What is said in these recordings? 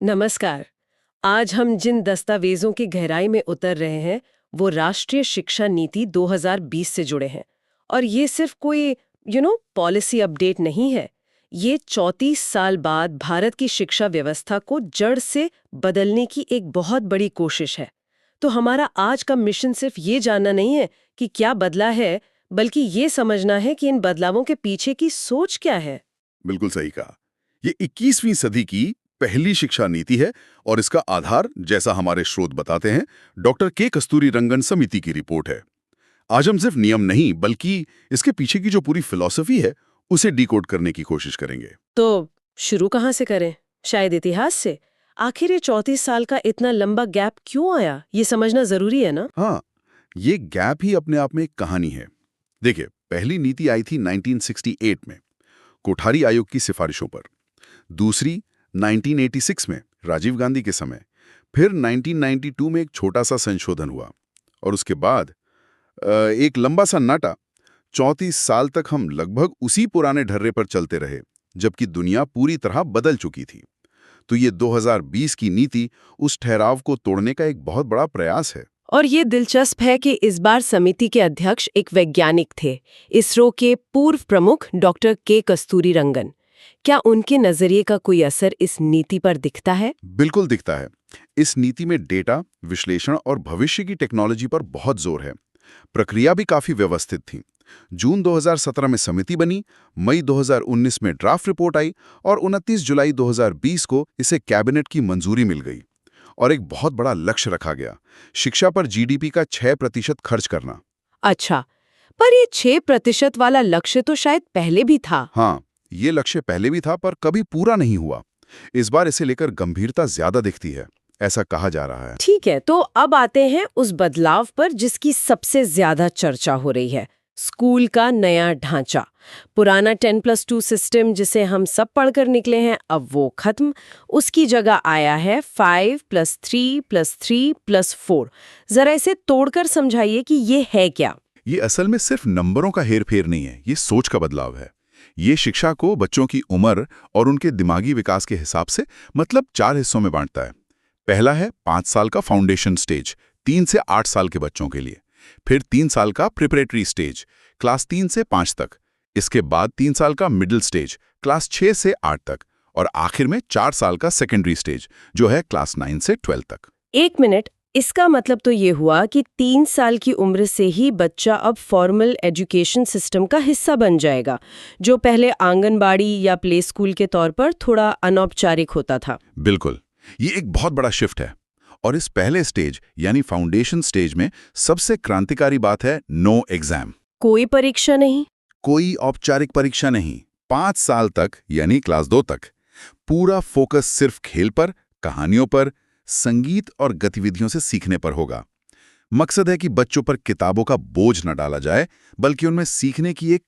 नमस्कार। आज हम जिन दस्तावेजों की गहराई में उतर रहे हैं वो राष्ट्रीय शिक्षा नीति 2020 से जुड़े हैं। और ये सिर्फ कोई पॉलिसी अपडेट नहीं है। ये 34 साल बाद भारत की शिक्षा व्यवस्था को जड़ से बदलने की एक बहुत बड़ी कोशिश है। तो हमारा आज का मिशन सिर्फ ये जानना नहीं है कि क्या बदला है, बल्कि ये समझना है कि इन बदलावों के पीछे की सोच क्या है। बिल्कुल सही कहा। ये 21वीं सदी की पहली शिक्षा नीति है और इसका आधार, जैसा हमारे स्रोत बताते हैं, डॉक्टर के कस्तूरी रंगन समिति की रिपोर्ट है। आज हम सिर्फ नियम नहीं, बल्कि इसके पीछे की जो पूरी फिलॉसफी है उसे डिकोड करने की कोशिश करेंगे। तो शुरू कहाँ से करें? शायद इतिहास से। आखिर ये 34 साल का इतना लंबा गैप क्यों आया, ये समझना जरूरी है ना? हाँ, ये गैप ही अपने आप में एक कहानी है। देखिए, पहली नीति आई थी 1968 में, कोठारी आयोग की सिफारिशों पर। दूसरी 1986 में, राजीव गांधी के समय। फिर 1992 में एक छोटा सा संशोधन हुआ और उसके बाद एक लंबा सा नाटा। 34 साल तक हम लगभग उसी पुराने ढर्रे पर चलते रहे, जबकि दुनिया पूरी तरह बदल चुकी थी। तो ये 2020 की नीति उस ठहराव को तोड़ने का एक बहुत बड़ा प्रयास है। और ये दिलचस्प है कि इस बार समिति के अध्यक्ष एक वैज्ञानिक थे, इसरो के पूर्व प्रमुख डॉक्टर के कस्तूरी रंगन। क्या उनके नजरिए का कोई असर इस नीति पर दिखता है? बिल्कुल दिखता है। इस नीति में डेटा विश्लेषण और भविष्य की टेक्नोलॉजी पर बहुत जोर है। प्रक्रिया भी काफी व्यवस्थित थी। जून 2017 में समिति बनी, मई 2019 में ड्राफ्ट रिपोर्ट आई और 29 जुलाई 2020 को इसे कैबिनेट की मंजूरी मिल गई। और एक बहुत बड़ा लक्ष्य रखा गया, शिक्षा पर जीडीपी का 6% खर्च करना। अच्छा, पर ये 6% वाला लक्ष्य तो शायद पहले भी था। हाँ, ये लक्ष्य पहले भी था, पर कभी पूरा नहीं हुआ। इस बार इसे लेकर गंभीरता ज्यादा दिखती है, ऐसा कहा जा रहा है। ठीक है, तो अब आते हैं उस बदलाव पर जिसकी सबसे ज्यादा चर्चा हो रही है, स्कूल का नया ढांचा। पुराना 10+2 सिस्टम जिसे हम सब पढ़कर निकले हैं, अब वो खत्म। उसकी जगह आया है 5+3+3+4। जरा इसे तोड़कर समझाइए कि ये है क्या। ये असल में सिर्फ नंबरों का हेरफेर नहीं है, ये सोच का बदलाव है। ये शिक्षा को बच्चों की उम्र और उनके दिमागी विकास के हिसाब से 4 हिस्सों में बांटता है। पहला है 5 साल का फाउंडेशन स्टेज, 3 से 8 साल के बच्चों के लिए। फिर 3 साल का प्रिपरेटरी स्टेज, क्लास 3 से 5 तक। इसके बाद 3 साल का मिडिल स्टेज, क्लास 6 से 8 तक। और आखिर में 4 साल का सेकेंडरी स्टेज, जो है क्लास 9 से 12 तक। एक मिनट, इसका मतलब तो ये हुआ कि 3 साल की उम्र से ही बच्चा अब फॉर्मल एजुकेशन सिस्टम का हिस्सा बन जाएगा, जो पहले आंगनबाड़ी या प्ले स्कूल के तौर पर थोड़ा अनौपचारिक होता था। बिल्कुल, ये एक बहुत बड़ा शिफ्ट है। और इस पहले स्टेज यानी फाउंडेशन स्टेज में सबसे क्रांतिकारी बात है नो एग्जाम। कोई परीक्षा नहीं? कोई औपचारिक परीक्षा नहीं। 5 साल तक यानी क्लास 2 तक पूरा फोकस सिर्फ खेल पर, कहानियों पर, संगीत और गतिविधियों से सीखने पर होगा। मकसद है कि बच्चों पर किताबों का बोझ न डाला जाए, बल्कि उनमें सीखने की एक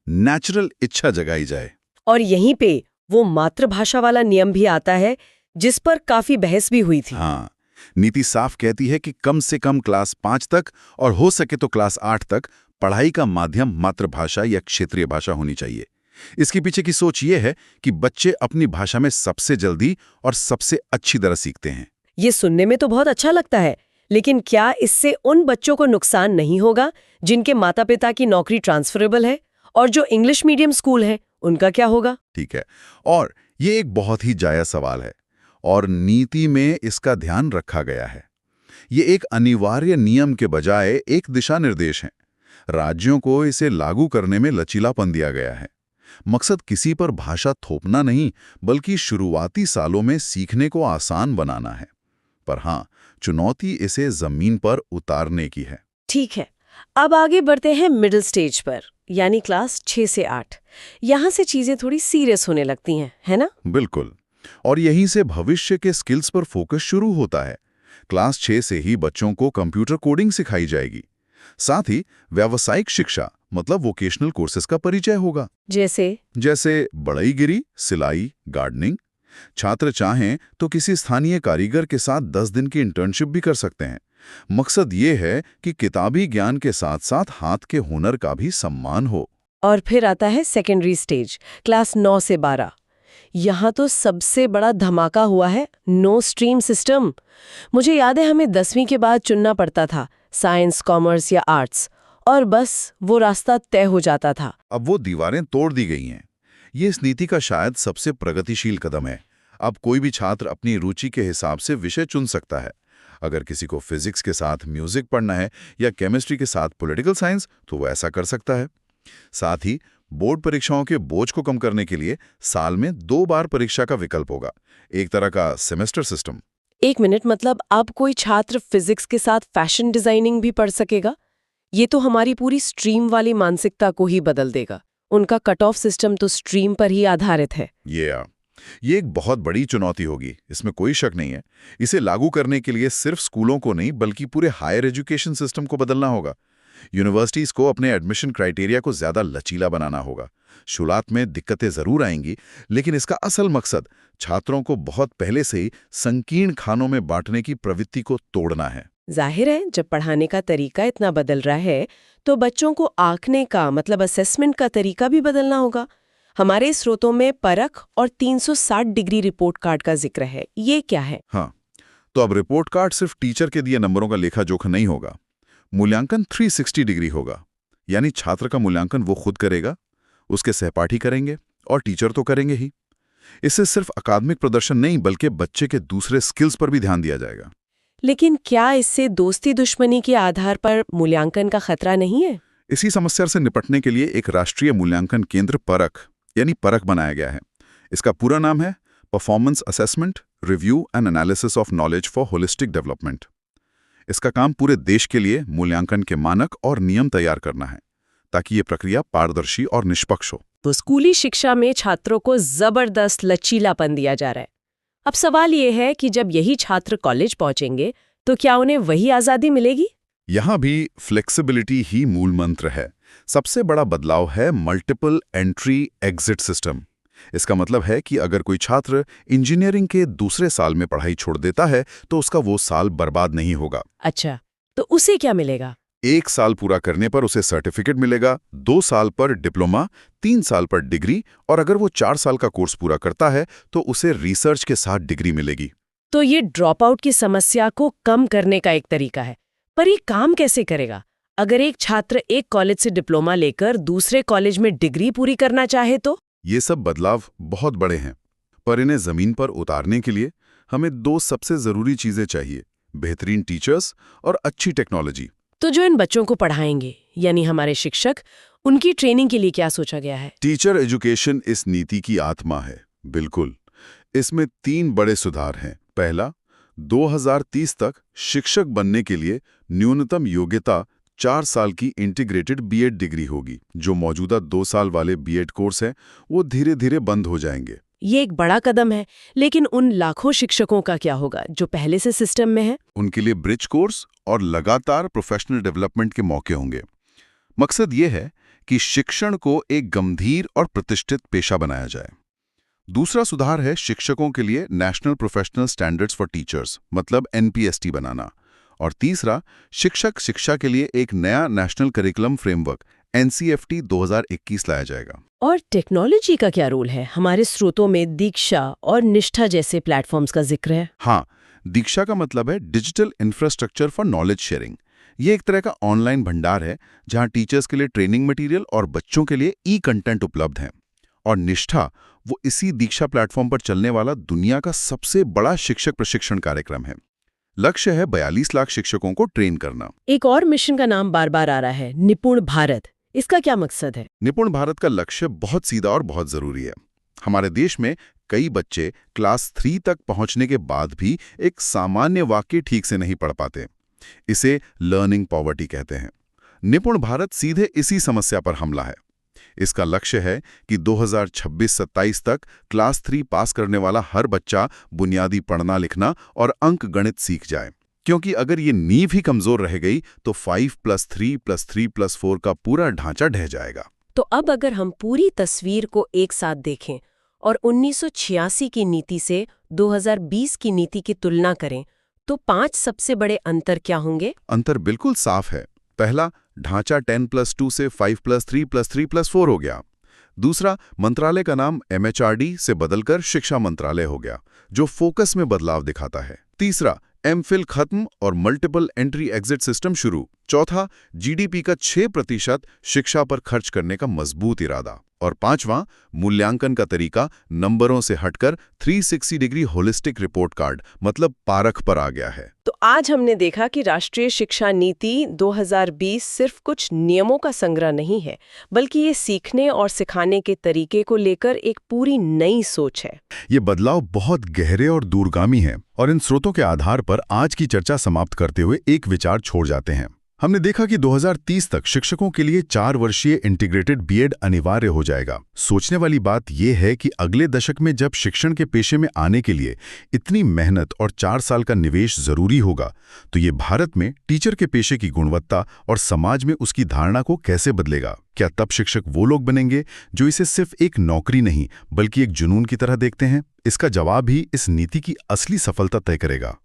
नेचुरल इच्छा जगाई जाए। और यहीं पे वो मातृभाषा वाला नियम भी आता है, जिस पर काफी बहस भी हुई थी। हाँ, नीति साफ कहती है कि कम से कम क्लास 5 तक और हो सके तो क्लास 8 तक पढ़ाई का माध्यम मातृभाषा या क्षेत्रीय भाषा होनी चाहिए। इसके पीछे की सोच ये है कि बच्चे अपनी भाषा में सबसे जल्दी और सबसे अच्छी तरह सीखते हैं। ये सुनने में तो बहुत अच्छा लगता है, लेकिन क्या इससे उन बच्चों को नुकसान नहीं होगा जिनके माता पिता की नौकरी ट्रांसफरेबल है? और जो इंग्लिश मीडियम स्कूल है, उनका क्या होगा? ठीक है, और ये एक बहुत ही जायज सवाल है और नीति में इसका ध्यान रखा गया है। ये एक अनिवार्य नियम के बजाय एक दिशा निर्देश है। राज्यों को इसे लागू करने में लचीलापन दिया गया है। मकसद किसी पर भाषा थोपना नहीं, बल्कि शुरुआती सालों में सीखने को आसान बनाना है। पर हाँ, चुनौती इसे जमीन पर उतारने की है। ठीक है, अब आगे बढ़ते हैं मिडिल स्टेज पर, यानी क्लास 6 से 8। यहाँ से चीजें थोड़ी सीरियस होने लगती हैं, है ना? बिल्कुल, और यहीं से भविष्य के स्किल्स पर फोकस शुरू होता है। क्लास 6 से ही बच्चों को कंप्यूटर कोडिंग सिखाई जाएगी। साथ ही व्यावसायिक शिक्षा मतलब वोकेशनल कोर्सेज का परिचय होगा, जैसे बढ़ईगिरी, सिलाई, गार्डनिंग। छात्र चाहें तो किसी स्थानीय कारीगर के साथ 10 दिन की इंटर्नशिप भी कर सकते हैं। मकसद ये है कि किताबी ज्ञान के साथ साथ हाथ के हुनर का भी सम्मान हो। और फिर आता है सेकेंडरी स्टेज, क्लास 9 से 12। यहाँ तो सबसे बड़ा धमाका हुआ है, नो स्ट्रीम सिस्टम। मुझे याद है हमें 10वीं के बाद चुनना पड़ता था, साइंस, कॉमर्स या आर्ट्स, और बस वो रास्ता तय हो जाता था। अब वो दीवारें तोड़ दी गई हैं। ये इस नीति का शायद सबसे प्रगतिशील कदम है। अब कोई भी छात्र अपनी रुचि के हिसाब से विषय चुन सकता है। अगर किसी को फिजिक्स के साथ म्यूजिक पढ़ना है या केमिस्ट्री के साथ पॉलिटिकल साइंस, तो वो ऐसा कर सकता है। साथ ही बोर्ड परीक्षाओं के बोझ को कम करने के लिए साल में 2 बार परीक्षा का विकल्प होगा, एक तरह का सेमेस्टर सिस्टम। एक मिनट, मतलब अब कोई छात्र फिजिक्स के साथ फैशन डिजाइनिंग भी पढ़ सकेगा? ये तो हमारी पूरी स्ट्रीम वाली मानसिकता को ही बदल देगा। उनका कट ऑफ सिस्टम तो स्ट्रीम पर ही आधारित है। ये एक बहुत बड़ी चुनौती होगी, इसमें कोई शक नहीं है। इसे लागू करने के लिए सिर्फ स्कूलों को नहीं, बल्कि पूरे हायर एजुकेशन सिस्टम को बदलना होगा। यूनिवर्सिटीज को अपने एडमिशन क्राइटेरिया को ज्यादा लचीला बनाना होगा। शुरुआत में दिक्कतें जरूर आएंगी, लेकिन इसका असल मकसद छात्रों को बहुत पहले से ही संकीर्ण खानों में बांटने की प्रवृत्ति को तोड़ना है। जाहिर है, जब पढ़ाने का तरीका इतना बदल रहा है तो बच्चों को आंकने का, मतलब असेसमेंट का तरीका भी बदलना होगा। हमारे स्रोतों में परख और 360 डिग्री रिपोर्ट कार्ड का जिक्र है, ये क्या है? हाँ, तो अब रिपोर्ट कार्ड सिर्फ टीचर के दिए नंबरों का लेखा जोखा नहीं होगा। मूल्यांकन 360 डिग्री होगा, यानी छात्र का मूल्यांकन वो खुद करेगा, उसके सहपाठी करेंगे और टीचर तो करेंगे ही। इससे सिर्फ अकादमिक प्रदर्शन नहीं, बल्कि बच्चे के दूसरे स्किल्स पर भी ध्यान दिया जाएगा। लेकिन क्या इससे दोस्ती दुश्मनी के आधार पर मूल्यांकन का खतरा नहीं है? इसी समस्या से निपटने के लिए एक राष्ट्रीय मूल्यांकन केंद्र परख यानी परख बनाया गया है। इसका पूरा नाम है performance assessment, review and analysis of knowledge for holistic development. इसका काम पूरे देश के लिए मूल्यांकन के मानक और नियम तैयार करना है, ताकि ये प्रक्रिया पारदर्शी और निष्पक्ष हो। तो स्कूली शिक्षा में छात्रों को जबरदस्त लचीलापन दिया जा रहा है। अब सवाल ये है कि जब यही छात्र कॉलेज पहुंचेंगे तो क्या उन्हें वही आजादी मिलेगी? यहाँ भी फ्लेक्सिबिलिटी ही मूल मंत्र है। सबसे बड़ा बदलाव है मल्टीपल एंट्री एग्जिट सिस्टम। इसका मतलब है कि अगर कोई छात्र इंजीनियरिंग के दूसरे साल में पढ़ाई छोड़ देता है तो उसका वो साल बर्बाद नहीं होगा। अच्छा, तो उसे क्या मिलेगा? 1 साल पूरा करने पर उसे सर्टिफिकेट मिलेगा, 2 साल पर डिप्लोमा, 3 साल पर डिग्री, और अगर वो 4 साल का कोर्स पूरा करता है तो उसे रिसर्च के साथ डिग्री मिलेगी। तो ये ड्रॉप आउट की समस्या को कम करने का एक तरीका है। पर ये काम कैसे करेगा? अगर एक छात्र एक कॉलेज से डिप्लोमा लेकर दूसरे कॉलेज में डिग्री पूरी करना चाहे तो? ये सब बदलाव बहुत बड़े हैं, पर इन्हें जमीन पर उतारने के लिए हमें 2 सबसे जरूरी चीजें चाहिए: बेहतरीन टीचर्स और अच्छी टेक्नोलॉजी। तो जो इन बच्चों को पढ़ाएंगे, यानी हमारे शिक्षक, उनकी ट्रेनिंग के लिए क्या सोचा गया है? टीचर एजुकेशन इस नीति की आत्मा है। बिल्कुल। इसमें 3 बड़े सुधार हैं। पहला, 2030 तक शिक्षक बनने के लिए न्यूनतम योग्यता 4 साल की इंटीग्रेटेड बीएड डिग्री होगी। जो मौजूदा 2 साल वाले बीएड कोर्स हैं, वो धीरे धीरे बंद हो जाएंगे। ये एक बड़ा कदम है, लेकिन उन लाखों शिक्षकों का क्या होगा जो पहले से सिस्टम में है? उनके लिए ब्रिज कोर्स और लगातार प्रोफेशनल डेवलपमेंट के मौके होंगे। मकसद ये है कि शिक्षण को एक गंभीर और प्रतिष्ठित पेशा बनाया जाए। दूसरा सुधार है शिक्षकों के लिए national professional standards for teachers, मतलब एनपीएसटी बनाना। और तीसरा, शिक्षक शिक्षा के लिए एक नया नेशनल करिकुलम फ्रेमवर्क एनसीएफटी 2021 लाया जाएगा। और टेक्नोलॉजी का क्या रोल है? हमारे स्रोतों में दीक्षा और निष्ठा जैसे प्लेटफॉर्म्स का जिक्र है। हाँ, दीक्षा का मतलब है digital infrastructure for knowledge sharing. ये एक तरह का ऑनलाइन भंडार है जहां टीचर्स के लिए ट्रेनिंग मटेरियल और बच्चों के लिए ई कंटेंट उपलब्ध हैं। और निष्ठा वो इसी दीक्षा प्लेटफॉर्म पर चलने वाला दुनिया का सबसे बड़ा शिक्षक प्रशिक्षण कार्यक्रम है। लक्ष्य है 42 लाख शिक्षकों को ट्रेन करना। एक और मिशन का नाम बार बार आ रहा है, निपुण भारत। इसका क्या मकसद है? निपुण भारत का लक्ष्य बहुत सीधा और बहुत जरूरी है। हमारे देश में कई बच्चे क्लास 3 तक पहुंचने के बाद भी एक सामान्य वाक्य ठीक से नहीं पढ़ पाते। इसे लर्निंग पॉवर्टी कहते हैं। निपुण भारत सीधे इसी समस्या पर हमला है। इसका लक्ष्य है कि 2026-27 तक क्लास 3 पास करने वाला हर बच्चा बुनियादी पढ़ना लिखना और अंक गणित सीख जाए। क्योंकि अगर ये नींव ही कमजोर रह गई तो 5+3+3+4 का पूरा ढांचा ढह जाएगा। तो अब अगर हम पूरी तस्वीर को एक साथ देखें और 1986 की नीति से 2020 की नीति की तुलना करें तो 5 सबसे बड़े अंतर क्या होंगे? अंतर बिल्कुल साफ है। पहला, ढांचा 10+2 से 5+3+3+4 हो गया। दूसरा, मंत्रालय का नाम MHRD से बदलकर शिक्षा मंत्रालय हो गया, जो फोकस में बदलाव दिखाता है। तीसरा, एमफिल खत्म और मल्टीपल एंट्री एग्जिट सिस्टम शुरू। चौथा, GDP का 6% शिक्षा पर खर्च करने का मजबूत इरादा। और पांचवां, मूल्यांकन का तरीका नंबरों से हटकर 360 डिग्री होलिस्टिक रिपोर्ट कार्ड मतलब पारख पर आ गया है। तो आज हमने देखा कि राष्ट्रीय शिक्षा नीति 2020 सिर्फ कुछ नियमों का संग्रह नहीं है, बल्कि ये सीखने और सिखाने के तरीके को लेकर एक पूरी नई सोच है। ये बदलाव बहुत गहरे और दूरगामी हैं और इन स्रोतों के आधार पर आज की चर्चा समाप्त करते हुए एक विचार छोड़ जाते हैं। हमने देखा कि 2030 तक शिक्षकों के लिए 4 वर्षीय इंटीग्रेटेड बीएड अनिवार्य हो जाएगा। सोचने वाली बात यह है कि अगले दशक में जब शिक्षण के पेशे में आने के लिए इतनी मेहनत और 4 साल का निवेश जरूरी होगा, तो ये भारत में टीचर के पेशे की गुणवत्ता और समाज में उसकी धारणा को कैसे बदलेगा? क्या तब शिक्षक वो लोग बनेंगे जो इसे सिर्फ एक नौकरी नहीं बल्कि एक जुनून की तरह देखते हैं? इसका जवाब ही इस नीति की असली सफलता तय करेगा।